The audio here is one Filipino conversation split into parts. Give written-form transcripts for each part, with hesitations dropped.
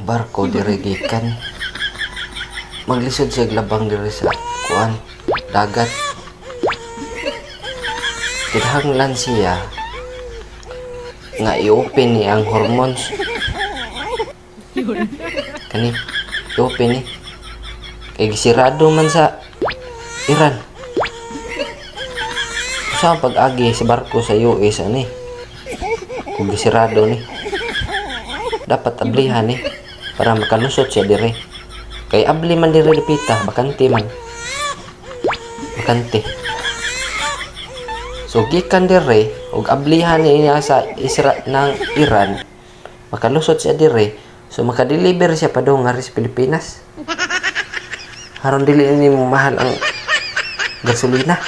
ang barko dire gikan. Maglisod siya glabang dire sa kuan dagat. Kinahanglan siya nga i-open ni ang hormones. Kani, i-open ni. Kay gisirado man sa Iran. Sa pag-agi sa barko sa US ani. Kung gisirado ni. Dapat ablihan ni para makalusot siya dire. Kay abli man dire lipita, bakante man. Bakante. So gikan dire ug ablihan niya sa ng Iran, makalusot siya dire. So makadeliver siya pa daw nga sa Pilipinas. Haron dili ni mo mahal ang gasolina.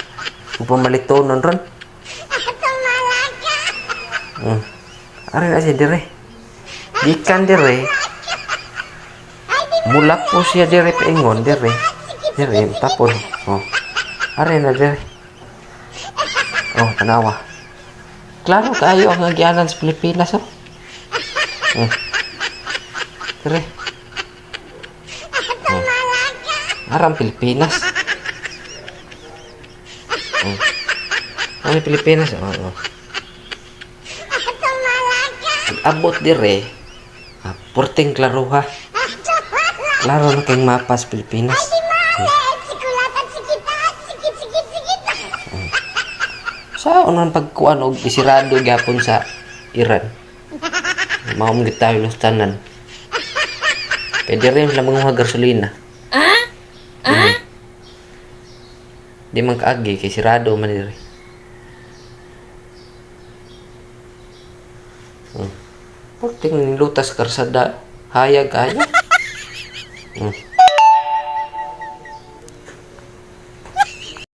Kung pamaliton ron. Ari na siya dire. Gikan dire. Mulak po siya dire paingon dire. Dire tapon. Oh. Ari na dire. Oh, tanawa. Klaro kayo ang agyanan sa Pilipinas, oh. Dire. Oh. Arang Pilipinas. Oh. Ano Pilipinas? Oh, oh. Abot dire. Porting klaro ha. Klaro na kayong mapas Pilipinas. Sa unang pagkuan og isirado gyapon sa Iran. Maom gid tayo los tanan. Pwede rin lang mga gasolina. Di man kaagi kay sirado man diri. Porting nilutas karsada hayag kaya.